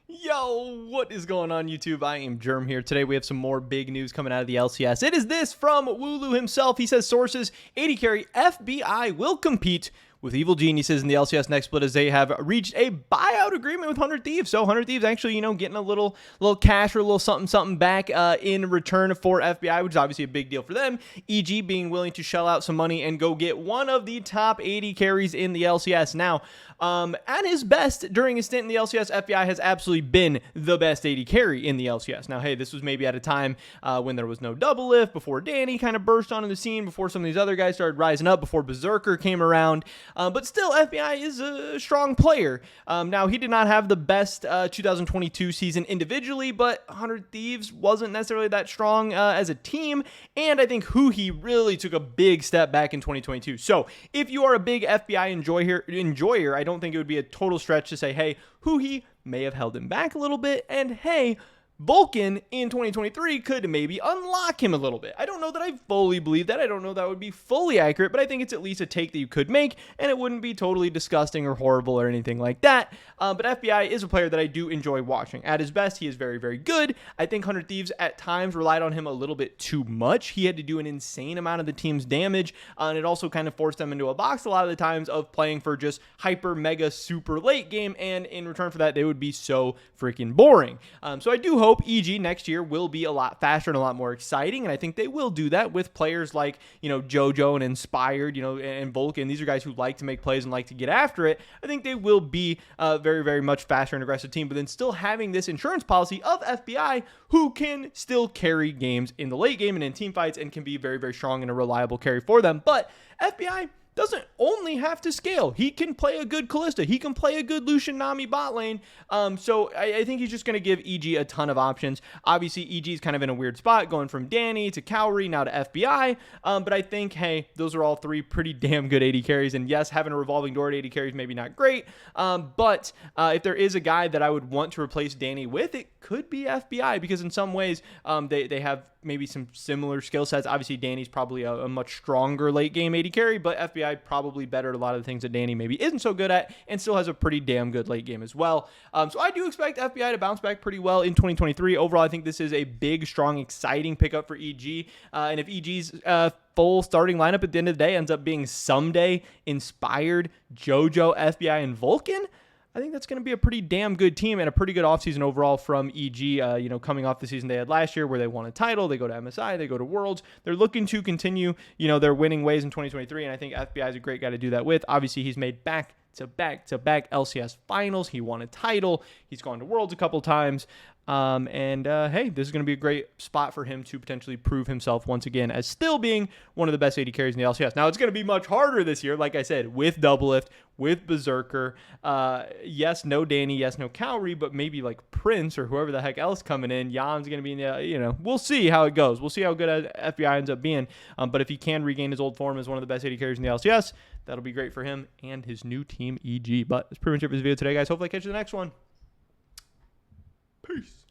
Yo, what is going on, YouTube? I am Germ here. Today we have some more big news coming out of the LCS. It is this from Wooloo himself. He says sources, AD carry FBI will compete with Evil Geniuses in the LCS next split as they have reached a buyout agreement with 100 Thieves. So 100 Thieves actually, getting a little cash or a little something back in return for FBI, which is obviously a big deal for them. EG being willing to shell out some money and go get one of the top 80 carries in the LCS. Now, at his best during his stint in the LCS, FBI has absolutely been the best AD carry in the LCS. Now, hey, this was maybe at a time when there was no Doublelift, before Danny kind of burst onto the scene, before some of these other guys started rising up, before Berserker came around. But still, FBI is a strong player. Now, he did not have the best 2022 season individually, but 100 Thieves wasn't necessarily that strong as a team. And I think Huhi really took a big step back in 2022. So if you are a big FBI enjoyer, I don't think it would be a total stretch to say, hey, Huhi may have held him back a little bit. And hey, Vulcan in 2023 could maybe unlock him a little bit. I don't know that I fully believe that. I don't know that would be fully accurate, but I think it's at least a take that you could make, and it wouldn't be totally disgusting or horrible or anything like that. But FBI is a player that I do enjoy watching. At his best, he is very, very good. I think 100 Thieves at times relied on him a little bit too much. He had to do an insane amount of the team's damage, and it also kind of forced them into a box a lot of the times of playing for just hyper, mega, super late game, and in return for that, they would be so freaking boring. So I do hope EG next year will be a lot faster and a lot more exciting, and I think they will do that with players like, JoJo and Inspired, and Vulcan. These are guys who like to make plays and like to get after it. I think they will be very, very much faster and aggressive team, but then still having this insurance policy of FBI who can still carry games in the late game and in team fights and can be very, very strong and a reliable carry for them. But FBI doesn't only have to scale. He can play a good Kalista. He can play a good Lucian Nami bot lane. So I think he's just going to give EG a ton of options. Obviously, EG is kind of in a weird spot, going from Danny to Cowrie, now to FBI. But I think, hey, those are all three pretty damn good AD carries. And yes, having a revolving door at AD carries maybe not great. But if there is a guy that I would want to replace Danny with, it could be FBI, because in some ways they have maybe some similar skill sets. Obviously, Danny's probably a much stronger late game AD carry, but FBI probably better at a lot of the things that Danny maybe isn't so good at, and still has a pretty damn good late game as well. So I do expect FBI to bounce back pretty well in 2023. Overall, I think this is a big, strong, exciting pickup for EG. And if EG's full starting lineup at the end of the day ends up being someday Inspired, JoJo, FBI, and Vulcan, I think that's going to be a pretty damn good team and a pretty good offseason overall from EG, coming off the season they had last year where they won a title. They go to MSI, they go to Worlds. They're looking to continue, their winning ways in 2023, and I think FBI is a great guy to do that with. Obviously, he's made back-to-back LCS finals. He won a title. He's gone to Worlds a couple times. Hey, this is going to be a great spot for him to potentially prove himself once again as still being one of the best AD carries in the LCS. Now, it's going to be much harder this year, like I said, with Doublelift, with Berserker. Yes, no Danny, yes, no Cowrie, but maybe like Prince or whoever the heck else coming in. Jan's going to be in the, we'll see how it goes. We'll see how good FBI ends up being. But if he can regain his old form as one of the best AD carries in the LCS, that'll be great for him and his new team, EG. But that's pretty much it for this video today, guys. Hopefully I catch you in the next one. Peace.